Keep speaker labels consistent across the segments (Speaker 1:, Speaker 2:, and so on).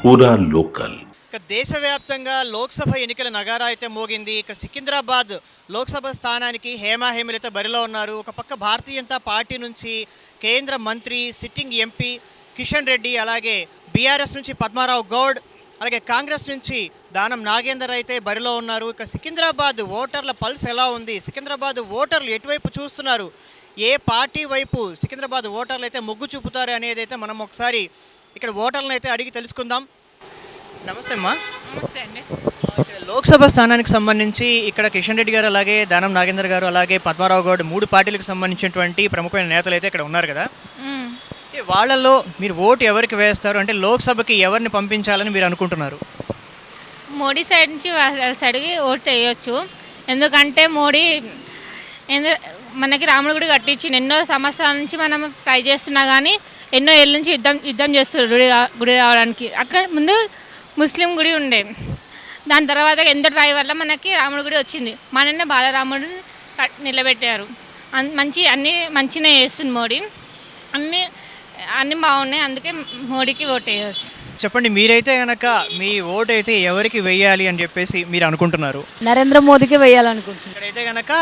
Speaker 1: పూరా లోకల్.
Speaker 2: ఇక దేశవ్యాప్తంగా లోక్సభ ఎన్నికల నగారా అయితే మోగింది. ఇక సికింద్రాబాద్ లోక్సభ స్థానానికి హేమహేమలతో బరిలో ఉన్నారు. ఒక పక్క భారతీయ జనతా పార్టీ నుంచి కేంద్ర మంత్రి సిట్టింగ్ ఎంపీ కిషన్ రెడ్డి, అలాగే బీఆర్ఎస్ నుంచి పద్మారావు గౌడ్, అలాగే కాంగ్రెస్ నుంచి దానం నాగేందర్ అయితే బరిలో ఉన్నారు. ఇక సికింద్రాబాద్ ఓటర్ల పల్స్ ఎలా ఉంది, సికింద్రాబాద్ ఓటర్లు ఎటువైపు చూస్తున్నారు, ఏ పార్టీ వైపు సికింద్రాబాద్ ఓటర్లు అయితే మొగ్గు చూపుతారు అనేది అయితే మనం ఒకసారి ఇక్కడ ఓటర్లను అయితే అడిగి తెలుసుకుందాం. నమస్తే అమ్మా.
Speaker 3: నమస్తే అండి.
Speaker 2: ఇక్కడ లోక్సభ స్థానానికి సంబంధించి ఇక్కడ కిషన్ రెడ్డి గారు, అలాగే దానం నాగేందర్ గారు, అలాగే పద్మారావు గౌడ్, 3 పార్టీలకు సంబంధించినటువంటి ప్రముఖమైన నేతలు అయితే ఇక్కడ ఉన్నారు కదా.
Speaker 3: మ్మ్.
Speaker 2: వాళ్ళల్లో మీరు ఓటు ఎవరికి వేస్తారు, అంటే లోక్సభకి ఎవరిని పంపించాలని మీరు అనుకుంటున్నారు?
Speaker 3: మోడీ సైడ్ నుంచి వాళ్ళ సైడ్కి ఓటు వేయొచ్చు. ఎందుకంటే మోడీ మనకి రాముడి గుడి కట్టించింది. ఎన్నో సంవత్సరాల నుంచి మనం ట్రై చేస్తున్నా కానీ ఎన్నో ఏళ్ళ నుంచి యుద్ధం చేస్తారు గుడి రావడానికి. అక్కడ ముందు ముస్లిం గుడి ఉండే, దాని తర్వాత ఎంతో ట్రై వల్ల మనకి రాముడి గుడి వచ్చింది. మననే బాలరాముడు నిలబెట్టారు. అన్నీ మంచిగా చేస్తుంది మోడీ. అన్నీ బాగున్నాయి, అందుకే మోడీకి ఓటు వేయవచ్చు.
Speaker 2: చెప్పండి, మీరైతే కనుక మీ ఓటు అయితే ఎవరికి వేయాలి అని చెప్పేసి మీరు అనుకుంటున్నారు?
Speaker 4: నరేంద్ర మోదీకి వేయాలనుకుంటున్నాను.
Speaker 2: ఇక్కడైతే కనుక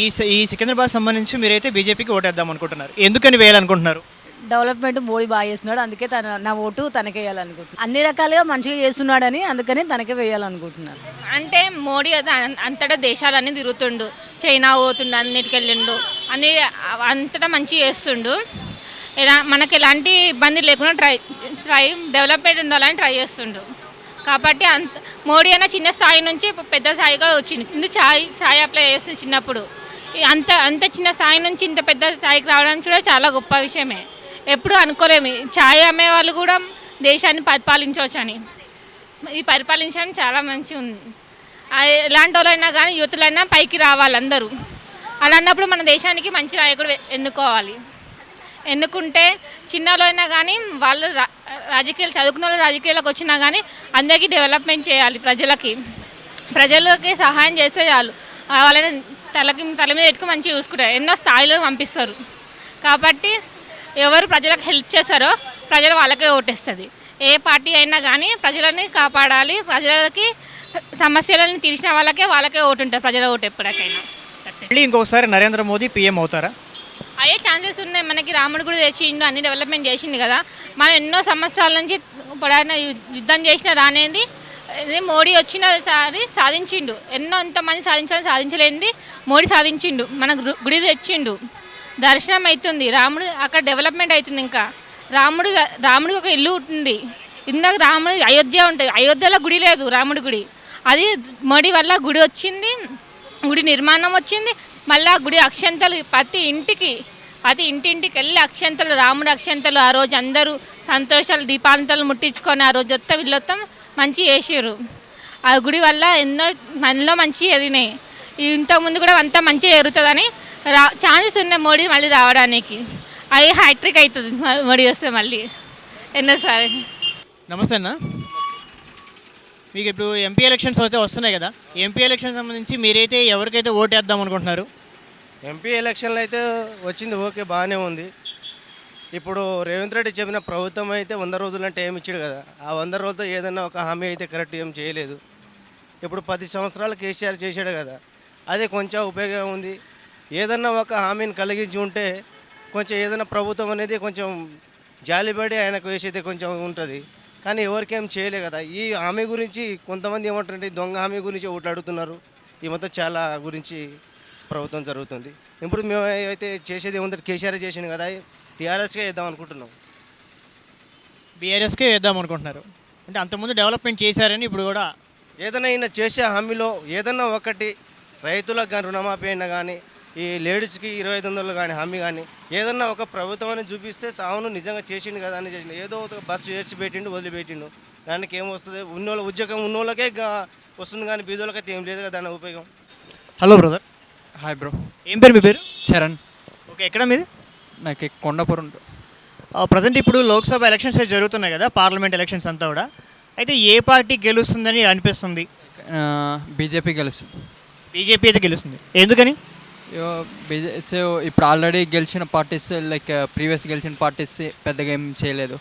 Speaker 2: ఈ సికింద్రాబాద్ సంబంధించి మీరైతే బీజేపీకి ఓటేద్దాం అనుకుంటున్నారు. ఎందుకని వేయాలనుకుంటున్నారు?
Speaker 4: డెవలప్మెంట్ మోడీ బాగా చేస్తున్నాడు, అందుకే నా ఓటు తనకే వేయాలనుకుంటున్నాను. అన్ని రకాలుగా మంచిగా చేస్తున్నాడని అందుకని తనకే వేయాలనుకుంటున్నాను.
Speaker 3: అంటే మోడీ అంతటా దేశాలన్నీ తిరుగుతుండు, చైనా పోతుండు, అన్నిటికి వెళ్ళిండు, అన్ని అంతటా మంచిగా చేస్తుండు. మనకి ఎలాంటి ఇబ్బంది లేకుండా ట్రై డెవలప్మెంట్ ఉండాలని ట్రై చేస్తుండు. కాబట్టి మోడీ అయినా చిన్న స్థాయి నుంచి పెద్ద స్థాయిగా వచ్చింది. ముందు ఛాయ్ అప్లై చేస్తుంది చిన్నప్పుడు. అంత చిన్న స్థాయి నుంచి ఇంత పెద్ద స్థాయికి రావడానికి కూడా చాలా గొప్ప విషయమే. ఎప్పుడు అనుకోలేము ఛాయ్ అమ్మే వాళ్ళు కూడా దేశాన్ని పరిపాలించవచ్చు అని. ఇది పరిపాలించడం చాలా మంచిగా ఉంది. ఎలాంటి వాళ్ళైనా కానీ యూతులైనా పైకి రావాలి అందరూ. అలా అన్నప్పుడు మన దేశానికి మంచి నాయకుడు ఎన్నుకుంటే చిన్నలో అయినా కానీ వాళ్ళు రాజకీయాలు చదువుకున్న వాళ్ళు రాజకీయాలకు వచ్చినా కానీ అందరికీ డెవలప్మెంట్ చేయాలి. ప్రజలకి సహాయం చేస్తే చాలు. వాళ్ళని తల మీద ఎట్టుకు మంచిగా చూసుకుంటారు, ఎన్నో స్థాయిలో పంపిస్తారు. కాబట్టి ఎవరు ప్రజలకు హెల్ప్ చేస్తారో ప్రజలు వాళ్ళకే ఓటేస్తుంది. ఏ పార్టీ అయినా కానీ ప్రజలని కాపాడాలి, ప్రజలకి సమస్యలను తీర్చిన వాళ్ళకే ఓటు ఉంటుంది, ప్రజల ఓటు ఎప్పటికైనా.
Speaker 2: మళ్ళీ ఇంకొకసారి నరేంద్ర మోదీ పీఎం అవుతారా?
Speaker 3: అయ్యే ఛాన్సెస్ ఉన్నాయి. మనకి రాముడు కూడా తెచ్చిండు, అన్ని డెవలప్మెంట్ చేసింది కదా. మనం ఎన్నో సంవత్సరాల నుంచి పొడైన యుద్ధం చేసిన రానేది మోడీ వచ్చినసారి సాధించిండు. ఎంతమంది సాధించలేనిది మోడీ సాధించిండు. మన గుడి తెచ్చిండు, దర్శనం అవుతుంది, రాముడు అక్కడ డెవలప్మెంట్ అవుతుంది. ఇంకా రాముడికి ఒక ఇల్లు ఉంటుంది. ఇందాక రాముడి అయోధ్య ఉంటుంది, అయోధ్యలో గుడి లేదు, రాముడి గుడి. అది మోడీ వల్ల గుడి వచ్చింది, గుడి నిర్మాణం వచ్చింది. మళ్ళీ గుడి అక్షంతలు ప్రతి ఇంటింటికి వెళ్ళి అక్షంతలు, రాముడు అక్షంతలు. ఆ రోజు అందరూ సంతోషాలు దీపాలంతలు ముట్టించుకొని ఆ రోజు వీళ్ళొత్తం మంచి చేసారు. ఆ గుడి వల్ల మనలో మంచి ఎరిగినాయి. ఇంతకుముందు కూడా అంతా మంచిగా ఎరుగుతుందని ఛాన్సెస్ ఉన్నాయి మోడీ మళ్ళీ రావడానికి. అది హ్యాట్రిక్ అవుతుంది మోడీ వస్తే మళ్ళీ ఎన్నోసారి.
Speaker 2: నమస్తే అన్న. మీకు ఇప్పుడు ఎంపీ ఎలక్షన్స్ అయితే వస్తున్నాయి కదా, ఎంపీ ఎలక్షన్ సంబంధించి మీరైతే ఎవరికైతే ఓటు వేద్దాం అనుకుంటున్నారు?
Speaker 5: ఎంపీ ఎలక్షన్లు అయితే వచ్చింది, ఓకే, బాగానే ఉంది. ఇప్పుడు రేవంత్ రెడ్డి చెప్పిన ప్రభుత్వం అయితే 100 రోజులు అంటే ఏమి ఇచ్చాడు కదా, ఆ 100 రోజులతో ఏదైనా ఒక హామీ అయితే కరెక్ట్ ఏం చేయలేదు. ఇప్పుడు 10 సంవత్సరాలు కేసీఆర్ చేశాడు కదా, అదే కొంచెం ఉపయోగం ఉంది. ఏదన్నా ఒక హామీని కలిగించి ఉంటే కొంచెం ఏదైనా ప్రభుత్వం అనేది కొంచెం జాలిపడి ఆయనకు వేసేది కొంచెం ఉంటుంది. కానీ ఎవరికేం చేయలే కదా. ఈ హామీ గురించి కొంతమంది ఏమంటారంటే దొంగ హామీ గురించి ఓట్లు అడుగుతున్నారు. ఈ మొత్తం చాలా గురించి ప్రభుత్వం జరుగుతుంది. ఇప్పుడు మేము అయితే చేసేది ఏముంది, కేసీఆర్ చేసింది కదా, టీఆర్ఎస్కే వేద్దాం అనుకుంటున్నాం.
Speaker 2: బీఆర్ఎస్కే వేద్దాం అనుకుంటున్నారు అంటే అంతకుముందు డెవలప్మెంట్ చేశారని ఇప్పుడు కూడా
Speaker 5: ఏదైనా ఈయన చేసే హామీలో ఏదన్నా ఒకటి రైతులకు కానీ రుణమాఫీ అయినా కానీ, ఈ లేడీస్కి 2500 కానీ హామీ కానీ ఏదన్నా ఒక ప్రభుత్వం అని చూపిస్తే సావును నిజంగా చేసిండు కదా అని చేసిండు. ఏదో ఒక బస్సు చేర్చి పెట్టిండు, వదిలిపెట్టిండు. దానికి ఏమొస్తుంది, ఉద్యోగం ఉన్నోళ్ళకే వస్తుంది కానీ బీదోళ్ళకైతే ఏం లేదు కదా దాని ఉపయోగం.
Speaker 2: Hello brother.
Speaker 6: Hi bro.
Speaker 2: ఏం పేరు మీ పేరు?
Speaker 6: చరణ్.
Speaker 2: ఓకే, ఎక్కడ మీది?
Speaker 6: నాకు కొండాపురం.
Speaker 2: ప్రజెంట్ ఇప్పుడు లోక్సభ ఎలక్షన్స్ జరుగుతున్నాయి కదా, పార్లమెంట్ ఎలక్షన్స్ అంతా కూడా. అయితే ఏ పార్టీ గెలుస్తుందని అనిపిస్తుంది?
Speaker 6: బీజేపీ గెలుస్తుంది.
Speaker 2: బీజేపీ అయితే గెలుస్తుంది, ఎందుకని?
Speaker 6: సో ఇప్పుడు ఆల్రెడీ గెలిచిన పార్టీస్ లైక్ ప్రీవియస్ గెలిచిన పార్టీస్ పెద్దగా ఏం చేయలేదు.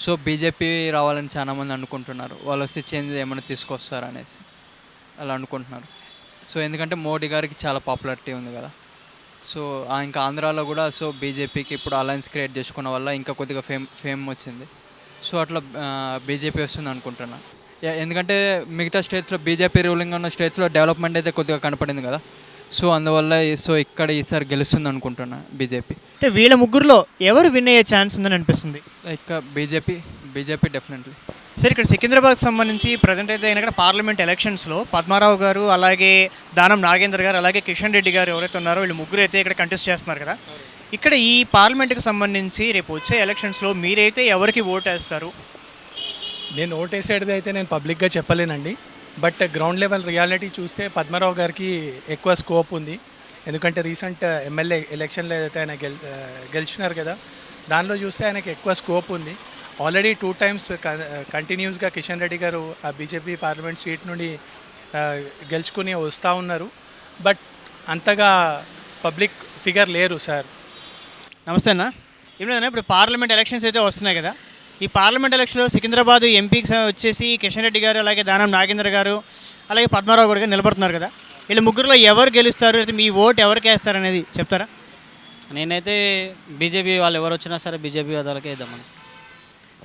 Speaker 6: సో బీజేపీ రావాలని చాలామంది అనుకుంటున్నారు. వాళ్ళు వస్తే చేంజ్ ఏమైనా తీసుకొస్తారు అనేసి అలా అనుకుంటున్నారు. సో ఎందుకంటే మోడీ గారికి చాలా పాపులారిటీ ఉంది కదా. సో ఇంకా ఆంధ్రాలో కూడా సో బీజేపీకి ఇప్పుడు అలయన్స్ క్రియేట్ చేసుకున్న వల్ల ఇంకా కొద్దిగా ఫేమ్ వచ్చింది. సో అట్లా బీజేపీ వస్తుంది అనుకుంటున్నా. ఎందుకంటే మిగతా స్టేట్స్లో బీజేపీ రూలింగ్ ఉన్న స్టేట్స్లో డెవలప్మెంట్ అయితే కొద్దిగా కనపడింది కదా. సో అందువల్ల సో ఇక్కడ ఈసారి గెలుస్తుంది అనుకుంటున్నా బీజేపీ.
Speaker 2: అంటే వీళ్ళ ముగ్గురులో ఎవరు విన్ అయ్యే ఛాన్స్ ఉందని అనిపిస్తుంది?
Speaker 6: Like BJP definitely.
Speaker 2: సరే, ఇక్కడ సికింద్రాబాద్కి సంబంధించి ప్రజెంట్ అయితే అయినా ఇక్కడ పార్లమెంట్ ఎలక్షన్స్లో పద్మారావు గారు, అలాగే దానం నాగేందర్ గారు, అలాగే కిషన్ రెడ్డి గారు ఎవరైతే ఉన్నారో వీళ్ళు ముగ్గురు అయితే ఇక్కడ కంటెస్ట్ చేస్తున్నారు కదా. ఇక్కడ ఈ పార్లమెంట్కి సంబంధించి రేపు వచ్చే ఎలక్షన్స్లో మీరైతే ఎవరికి ఓటు వేస్తారు?
Speaker 1: నేను ఓటేసేది అయితే నేను పబ్లిక్గా చెప్పలేనండి. బట్ గ్రౌండ్ లెవెల్ రియాలిటీ చూస్తే పద్మారావు గారికి ఎక్కువ స్కోప్ ఉంది. ఎందుకంటే రీసెంట్ ఎమ్మెల్యే ఎలక్షన్లో అయితే ఆయన గెలిచినారు కదా, దానిలో చూస్తే ఆయనకి ఎక్కువ స్కోప్ ఉంది. ఆల్రెడీ 2 times కంటిన్యూస్గా కిషన్ రెడ్డి గారు ఆ బీజేపీ పార్లమెంట్ సీట్ నుండి గెలుచుకుని వస్తూ ఉన్నారు. బట్ అంతగా పబ్లిక్ ఫిగర్ లేరు సార్.
Speaker 2: నమస్తే అన్న. ఏం లేదన్నా, ఇప్పుడు పార్లమెంట్ ఎలక్షన్స్ అయితే వస్తున్నాయి కదా. ఈ పార్లమెంట్ ఎలక్షన్లో సికింద్రాబాద్ ఎంపీకి వచ్చేసి కిషన్ రెడ్డి గారు, అలాగే దానం నాగేంద్ర గారు, అలాగే పద్మారావు గారు నిలబడుతున్నారు కదా. వీళ్ళ ముగ్గురులో ఎవరు గెలుస్తారు, అయితే మీ ఓటు ఎవరికి వేస్తారు అనేది చెప్తారా?
Speaker 7: నేనైతే బీజేపీ వాళ్ళు ఎవరు వచ్చినా సరే బీజేపీ వాళ్ళకే ఇద్దామని.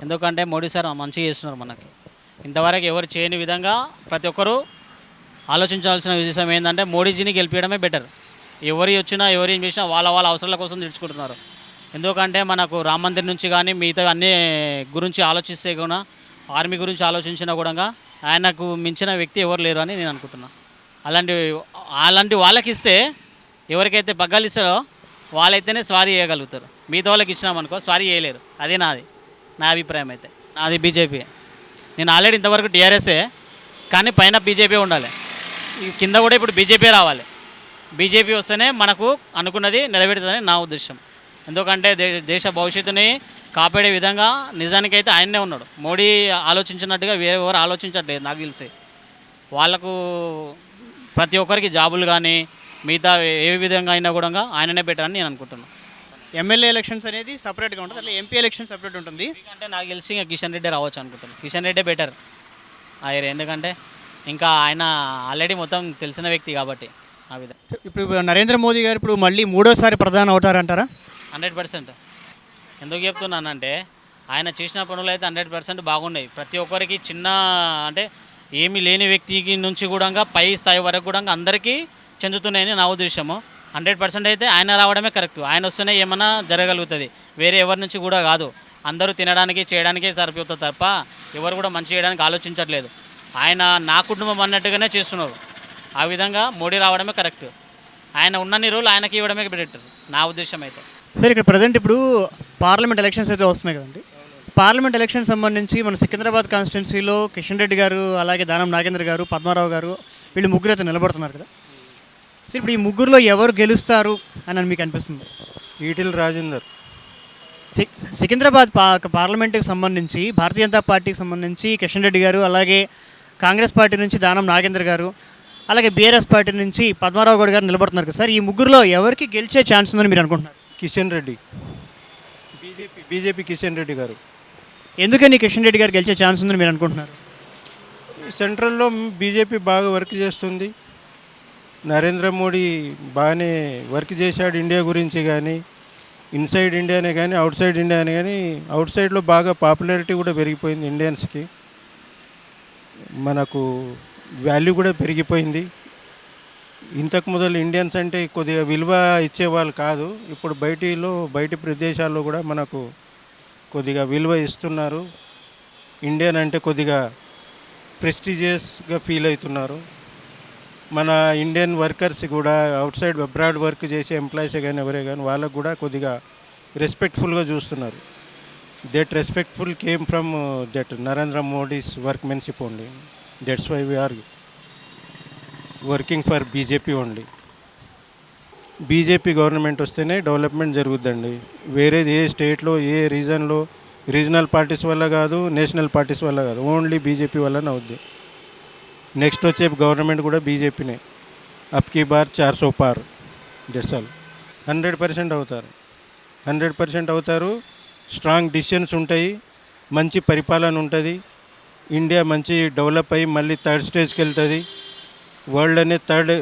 Speaker 7: ఎందుకంటే మోడీ సార్ మంచిగా చేస్తున్నారు మనకి. ఇంతవరకు ఎవరు చేయని విధంగా ప్రతి ఒక్కరూ ఆలోచించాల్సిన విషయం ఏంటంటే మోడీజీని గెలిపించడమే బెటర్. ఎవరు వచ్చినా ఎవరు ఏం చేసినా వాళ్ళ అవసరాల కోసం తెచ్చుకుంటున్నారు. ఎందుకంటే మనకు రామ మందిర్ నుంచి కానీ మిగతా అన్ని గురించి ఆలోచిస్తే కూడా, ఆర్మీ గురించి ఆలోచించినా కూడా ఆయనకు మించిన వ్యక్తి ఎవరు లేరు అని నేను అనుకుంటున్నాను. అలాంటి వాళ్ళకి ఇస్తే, ఎవరికైతే పగ్గాలు ఇస్తారో వాళ్ళైతేనే స్వారీ చేయగలుగుతారు. మిగతా వాళ్ళకి ఇచ్చినామనుకో స్వారీ చేయలేరు. అదే నా అభిప్రాయం. అయితే నాది బీజేపీ. నేను ఆల్రెడీ ఇంతవరకు టీఆర్ఎస్ఏ, కానీ పైన బీజేపీ ఉండాలి, కింద కూడా ఇప్పుడు బీజేపీ రావాలి. బీజేపీ వస్తేనే మనకు అనుకున్నది నెరవేరుతుందని నా ఉద్దేశం. ఎందుకంటే దేశ భవిష్యత్తుని కాపాడే విధంగా నిజానికైతే ఆయనే ఉన్నాడు. మోడీ ఆలోచించినట్టుగా వేరే ఎవరు ఆలోచించట్లేదు నాకు తెలిసి. వాళ్ళకు ప్రతి ఒక్కరికి జాబులు కానీ మిగతా ఏ విధంగా అయినా కూడా ఆయననే బెటర్ అని నేను అనుకుంటున్నాను.
Speaker 2: ఎమ్మెల్యే ఎలక్షన్స్ అనేది సపరేట్గా ఉంటుంది, అట్లా ఎంపీ ఎలక్షన్ సపరేట్ ఉంటుంది.
Speaker 7: అంటే నాకు తెలిసి ఇంకా కిషన్ రెడ్డి రావచ్చు అనుకుంటున్నాను. కిషన్ రెడ్డే బెటర్ ఎందుకంటే ఇంకా ఆయన ఆల్రెడీ మొత్తం తెలిసిన వ్యక్తి కాబట్టి ఆ విధంగా.
Speaker 2: ఇప్పుడు నరేంద్ర మోదీ గారు ఇప్పుడు మళ్ళీ 3వ సారి ప్రధాని అవుతారంటారా?
Speaker 7: 100%. ఎందుకు చెప్తున్నానంటే ఆయన చేసిన పనులు అయితే 100% బాగున్నాయి. ప్రతి ఒక్కరికి చిన్న అంటే ఏమీ లేని వ్యక్తికి నుంచి కూడా పై స్థాయి వరకు కూడా అందరికీ చెందుతున్నాయని నా ఉద్దేశము. 100% అయితే ఆయన రావడమే కరెక్ట్. ఆయన వస్తేనే ఏమైనా జరగలుగుతుంది, వేరే ఎవరి నుంచి కూడా కాదు. అందరూ తినడానికి చేయడానికే సరిపోతుంది తప్ప ఎవరు కూడా మంచి చేయడానికి ఆలోచించట్లేదు. ఆయన నా కుటుంబం అన్నట్టుగానే చేస్తున్నారు. ఆ విధంగా మోడీ రావడమే కరెక్ట్. ఆయన ఉన్నన్ని రోజులు ఆయనకి ఇవ్వడమే బెటర్ నా ఉద్దేశం అయితే.
Speaker 2: సరే, ఇక్కడ ప్రజెంట్ ఇప్పుడు పార్లమెంట్ ఎలక్షన్స్ అయితే వస్తున్నాయి కదండి. పార్లమెంట్ ఎలక్షన్ సంబంధించి మన సికింద్రాబాద్ కాన్స్టిట్యున్సీలో కిషన్ రెడ్డి గారు, అలాగే దానం నాగేంద్ర గారు, పద్మారావు గారు వీళ్ళు ముగ్గురు అయితే నిలబడుతున్నారు కదా. సరే, ఇప్పుడు ఈ ముగ్గురులో ఎవరు గెలుస్తారు అని మీకు అనిపిస్తుంది?
Speaker 5: ఈటెల రాజేందర్.
Speaker 2: సికింద్రాబాద్ పార్లమెంట్కి సంబంధించి భారతీయ జనతా పార్టీకి సంబంధించి కిషన్ రెడ్డి గారు, అలాగే కాంగ్రెస్ పార్టీ నుంచి దానం నాగేంద్ర గారు, అలాగే బీఆర్ఎస్ పార్టీ నుంచి పద్మారావు గౌడ్ గారు నిలబడుతున్నారు కదా సార్. ఈ ముగ్గురులో ఎవరికి గెలిచే ఛాన్స్ ఉందని మీరు అనుకుంటున్నారు?
Speaker 5: కిషన్ రెడ్డి, బీజేపీ కిషన్ రెడ్డి గారు.
Speaker 2: ఎందుకని కిషన్ రెడ్డి గారు గెలిచే ఛాన్స్ ఉందని మీరు అనుకుంటున్నారు?
Speaker 5: సెంట్రల్లో బీజేపీ బాగా వర్క్ చేస్తుంది. నరేంద్ర మోడీ బాగానే వర్క్ చేశాడు ఇండియా గురించి. కానీ ఇన్సైడ్ ఇండియానే కానీ అవుట్ సైడ్ ఇండియానే కానీ, అవుట్ సైడ్లో బాగా పాపులారిటీ కూడా పెరిగిపోయింది ఇండియన్స్కి. మనకు వాల్యూ కూడా పెరిగిపోయింది. ఇంతకు మొదలు ఇండియన్స్ అంటే కొద్దిగా విలువ ఇచ్చేవాళ్ళు కాదు. ఇప్పుడు బయటి ప్రదేశాల్లో కూడా మనకు కొద్దిగా విలువ ఇస్తున్నారు. ఇండియన్ అంటే కొద్దిగా ప్రెస్టీజియస్గా ఫీల్ అవుతున్నారు. మన ఇండియన్ వర్కర్స్ కూడా అవుట్ సైడ్ అబ్రాడ్ వర్క్ చేసే ఎంప్లాయీస్ కానీ ఎవరే కానీ వాళ్ళకు కూడా కొద్దిగా రెస్పెక్ట్ఫుల్గా చూస్తున్నారు. That respectful came from that Narendra Modi's workmanship only. That's why we are working for BJP only. BJP government వస్తేనే డెవలప్మెంట్ జరుగుద్దండి. వేరేది ఏ స్టేట్లో ఏ రీజన్లో రీజనల్ పార్టీస్ వల్ల కాదు, నేషనల్ పార్టీస్ వల్ల కాదు, ఓన్లీ బీజేపీ వల్లనే అవుద్ది. నెక్స్ట్ వచ్చే గవర్నమెంట్ కూడా బీజేపీనే. అప్కి బార్ 400 పార్. That's all. 100% అవుతారు. 100% అవుతారు. స్ట్రాంగ్ డిసిషన్స్ ఉంటాయి.
Speaker 8: మంచి పరిపాలన ఉంటుంది. ఇండియా మంచి డెవలప్ అయ్యి మళ్ళీ థర్డ్ స్టేజ్కి వెళ్తుంది. వరల్డ్ అనే థర్డ్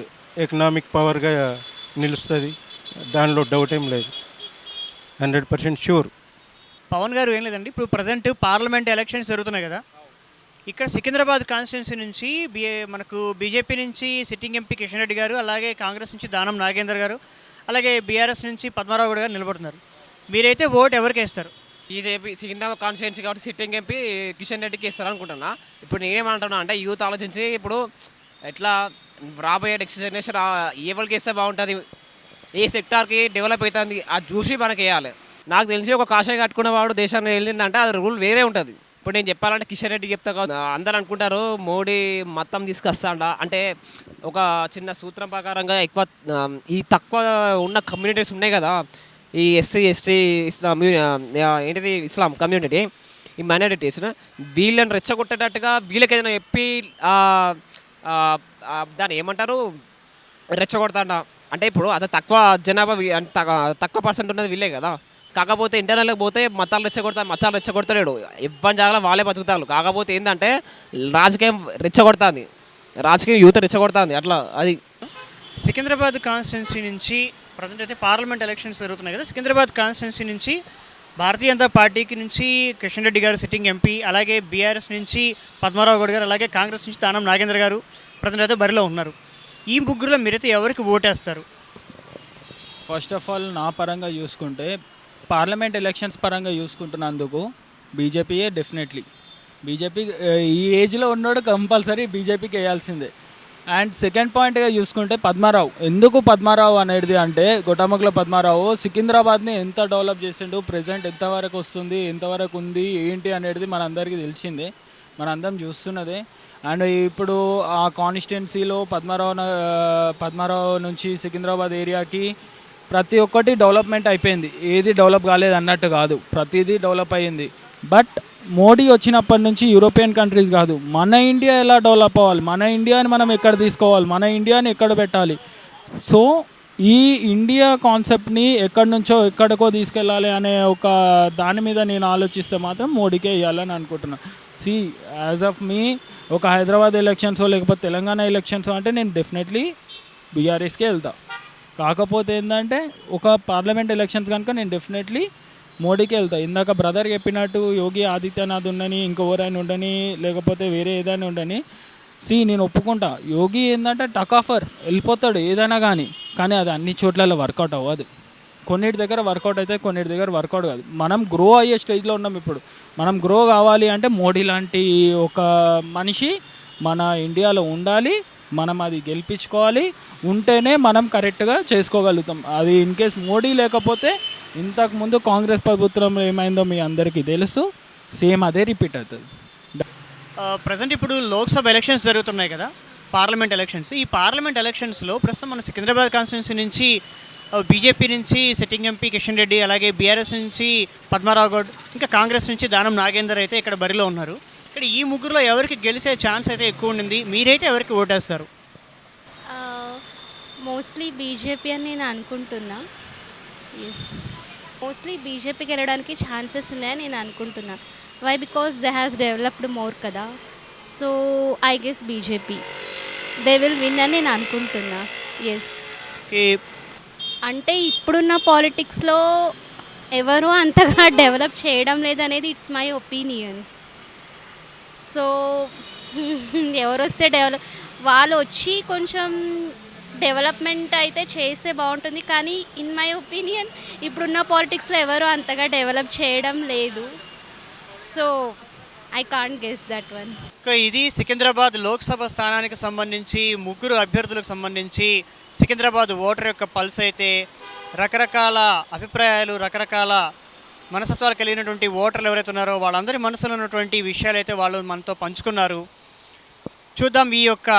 Speaker 8: ఎకనామిక్ పవర్గా నిలుస్తుంది. దానిలో డౌట్ ఏం లేదు. 100% షూర్.
Speaker 2: పవన్ గారు ఏం లేదండి, ఇప్పుడు ప్రజెంట్ పార్లమెంట్ ఎలక్షన్స్ జరుగుతున్నాయి కదా, ఇక్కడ సికింద్రాబాద్ కాన్స్టిట్యున్సీ నుంచి మనకు బీజేపీ నుంచి సిట్టింగ్ ఎంపీ కిషన్ రెడ్డి గారు, అలాగే కాంగ్రెస్ నుంచి దానం నాగేందర్ గారు, అలాగే బీఆర్ఎస్ నుంచి పద్మారావు గౌడ్ గారు నిలబడుతున్నారు. మీరైతే ఓటు ఎవరికి వేస్తారు?
Speaker 9: బీజేపీ సికింద్రాబాద్ కాన్స్టిట్యున్సీ కాబట్టి సిట్టింగ్ ఎంపీ కిషన్ రెడ్డికి ఇస్తారనుకుంటున్నా. ఇప్పుడు నేనేమంటున్నా అంటే యూత్ ఆలోచించి ఇప్పుడు ఎట్లా రాబోయే నెక్స్ట్ జనరేషన్ ఏ వాళ్ళకి వేస్తే బాగుంటుంది, ఏ సెక్టార్కి డెవలప్ అవుతుంది అది చూసి మనకి వేయాలి. నాకు తెలిసి ఒక కాషాయం కట్టుకున్నవాడు దేశాన్ని వెళ్ళిందంటే అది రూల్ వేరే ఉంటుంది. ఇప్పుడు నేను చెప్పాలంటే కిషన్ రెడ్డి చెప్తా కాదు, అందరూ అనుకుంటారు మోడీ మతం తీసుకొస్తాడ అంటే ఒక చిన్న సూత్రం ప్రకారంగా ఎక్కువ ఈ తక్కువ ఉన్న కమ్యూనిటీస్ ఉన్నాయి కదా, ఈ ఎస్సీ ఎస్టీ ఇస్లాం ఏంటిది ఇస్లాం కమ్యూనిటీ, ఈ మైనారిటీస్, వీళ్ళని రెచ్చగొట్టేటట్టుగా వీళ్ళకి ఏదైనా చెప్పి దాన్ని ఏమంటారు రెచ్చగొడతాడ అంటే ఇప్పుడు అది తక్కువ జనాభా తక్కువ పర్సెంట్ ఉన్నది వీళ్ళే కదా. కాకపోతే ఇంటర్నల్కి పోతే మతాలు రెచ్చగొడతలేడు, ఇవ్వని జాగాలో వాళ్ళే బతుకుతారు. కాకపోతే ఏంటంటే రాజకీయం రెచ్చగొడుతుంది, రాజకీయం యూత్ రెచ్చగొడుతుంది అట్లా. అది
Speaker 2: సికింద్రాబాద్ కాన్స్టిట్యున్సీ నుంచి ప్రజెంట్ అయితే పార్లమెంట్ ఎలక్షన్స్ జరుగుతున్నాయి కదా, సికింద్రాబాద్ కాన్స్టిట్యున్సీ నుంచి భారతీయ జనతా పార్టీకి నుంచి కిషన్ రెడ్డి గారు సిట్టింగ్ ఎంపీ, అలాగే బీఆర్ఎస్ నుంచి పద్మారావు గౌడ్ గారు, అలాగే కాంగ్రెస్ నుంచి దానం నాగేంద్ర గారు ప్రజెంట్ అయితే బరిలో ఉన్నారు. ఈ ముగ్గురులో మీరైతే ఎవరికి ఓటేస్తారు?
Speaker 10: ఫస్ట్ ఆఫ్ ఆల్ నా పరంగా చూసుకుంటే పార్లమెంట్ ఎలక్షన్స్ పరంగా చూసుకుంటున్నందుకు బీజేపీయే డెఫినెట్లీ. బీజేపీ ఈ ఏజ్లో ఉన్నాడు కంపల్సరీ బీజేపీకి వేయాల్సిందే. అండ్ సెకండ్ పాయింట్గా చూసుకుంటే పద్మారావు. ఎందుకు పద్మారావు అనేది అంటే గొట్టమగ్ల పద్మారావు సికింద్రాబాద్ని ఎంత డెవలప్ చేసిండు, ప్రజెంట్ ఎంతవరకు వస్తుంది, ఎంతవరకు ఉంది ఏంటి అనేది మనందరికీ తెలిసిందే, మనందరం చూస్తున్నదే. అండ్ ఇప్పుడు ఆ కాన్స్టిట్యున్సీలో పద్మారావు నుంచి సికింద్రాబాద్ ఏరియాకి ప్రతి ఒక్కటి డెవలప్మెంట్ అయిపోయింది, ఏది డెవలప్ కాలేదు అన్నట్టు కాదు, ప్రతిదీ డెవలప్ అయ్యింది. బట్ మోడీ వచ్చినప్పటి నుంచి యూరోపియన్ కంట్రీస్ కాదు, మన ఇండియా ఎలా డెవలప్ అవ్వాలి, మన ఇండియాని మనం ఎక్కడ తీసుకోవాలి, మన ఇండియాని ఎక్కడ పెట్టాలి, సో ఈ ఇండియా కాన్సెప్ట్ని ఎక్కడి నుంచో ఎక్కడికో తీసుకెళ్ళాలి అనే ఒక దాని మీద నేను ఆలోచిస్తే మాత్రం మోడీకే ఇవ్వాలని అనుకుంటున్నాను. యాజ్ ఆఫ్ మీ ఒక హైదరాబాద్ ఎలక్షన్స్ లేకపోతే తెలంగాణ ఎలక్షన్స్ అంటే నేను డెఫినెట్లీ బీఆర్ఎస్కే వెళ్తా. కాకపోతే ఏంటంటే ఒక పార్లమెంట్ ఎలక్షన్స్ కనుక నేను డెఫినెట్లీ మోడీకి వెళ్తా. ఇందాక బ్రదర్ చెప్పినట్టు యోగి ఆదిత్యనాథ్ ఉండని, ఇంకెవరైనా ఉండని, లేకపోతే వేరే ఏదైనా ఉండని, నేను ఒప్పుకుంటా. యోగి ఏంటంటే టక్ ఆఫర్ వెళ్ళిపోతాడు ఏదైనా కానీ అది అన్ని చోట్ల వర్కౌట్ అవ్వదు. కొన్నిటి దగ్గర వర్కౌట్ అయితే కొన్నిటి దగ్గర వర్కౌట్ కాదు. మనం గ్రో అయ్యే స్టేజ్లో ఉన్నాం ఇప్పుడు. మనం గ్రో కావాలి అంటే మోడీ లాంటి ఒక మనిషి మన ఇండియాలో ఉండాలి, మనం అది గెలిపించుకోవాలి, ఉంటేనే మనం కరెక్ట్గా చేసుకోగలుగుతాం. అది ఇన్ కేస్ మోడీ లేకపోతే ఇంతకుముందు కాంగ్రెస్ ప్రభుత్వం ఏమైందో మీ అందరికీ తెలుసు, సేమ్ అదే రిపీట్ అవుతుంది.
Speaker 2: ప్రజెంట్ ఇప్పుడు లోక్సభ ఎలక్షన్స్ జరుగుతున్నాయి కదా, పార్లమెంట్ ఎలక్షన్స్. ఈ పార్లమెంట్ ఎలక్షన్స్లో ప్రస్తుతం మన సికింద్రాబాద్ కాన్స్టిట్యున్సీ నుంచి బీజేపీ నుంచి సిట్టింగ్ ఎంపీ కిషన్ రెడ్డి, అలాగే బీఆర్ఎస్ నుంచి పద్మారావు గౌడ్, ఇంకా కాంగ్రెస్ నుంచి దానం నాగేందర్ అయితే ఇక్కడ బరిలో ఉన్నారు. ఇక్కడ ఈ ముగ్గురులో ఎవరికి గెలిచే ఛాన్స్ అయితే ఎక్కువ ఉండింది, మీరైతే ఎవరికి ఓటేస్తారు?
Speaker 11: మోస్ట్లీ బీజేపీ అని నేను అనుకుంటున్నా. మోస్ట్లీ బీజేపీకి వెళ్ళడానికి ఛాన్సెస్ ఉన్నాయని నేను అనుకుంటున్నా. Why? Because they has developed more కదా, so I guess BJP they will win అని నేను అనుకుంటున్నా. అంటే ఇప్పుడున్న పాలిటిక్స్లో ఎవరు అంతగా డెవలప్ చేయడం లేదనేది ఇట్స్ మై ఒపీనియన్. సో ఎవరు వస్తే వాళ్ళు వచ్చి కొంచెం డెవలప్మెంట్ అయితే చేస్తే బాగుంటుంది, కానీ ఇన్ మై ఒపీనియన్ ఇప్పుడున్న పాలిటిక్స్లో ఎవరు అంతగా డెవలప్ చేయడం లేదు. So I can't guess that one.
Speaker 2: ఇది సికింద్రాబాద్ లోక్సభ స్థానానికి సంబంధించి ముగ్గురు అభ్యర్థులకు సంబంధించి సికింద్రాబాద్ ఓటర్ యొక్క పల్స్ అయితే రకరకాల అభిప్రాయాలు, రకరకాల మనస్తత్వాలు కలిగినటువంటి ఓటర్లు ఎవరైతే ఉన్నారో వాళ్ళందరి మనసులో ఉన్నటువంటి విషయాలు అయితే వాళ్ళు మనతో పంచుకున్నారు. చూద్దాం ఈ యొక్క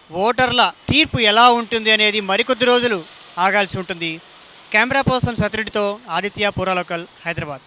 Speaker 2: ఓటర్ల తీర్పు ఎలా ఉంటుంది అనేది మరికొద్ది రోజులు ఆగాల్సి ఉంటుంది. కెమెరా పర్సన్ సత్రెడ్డితో ఆదిత్య, పురా లోకల్, హైదరాబాద్.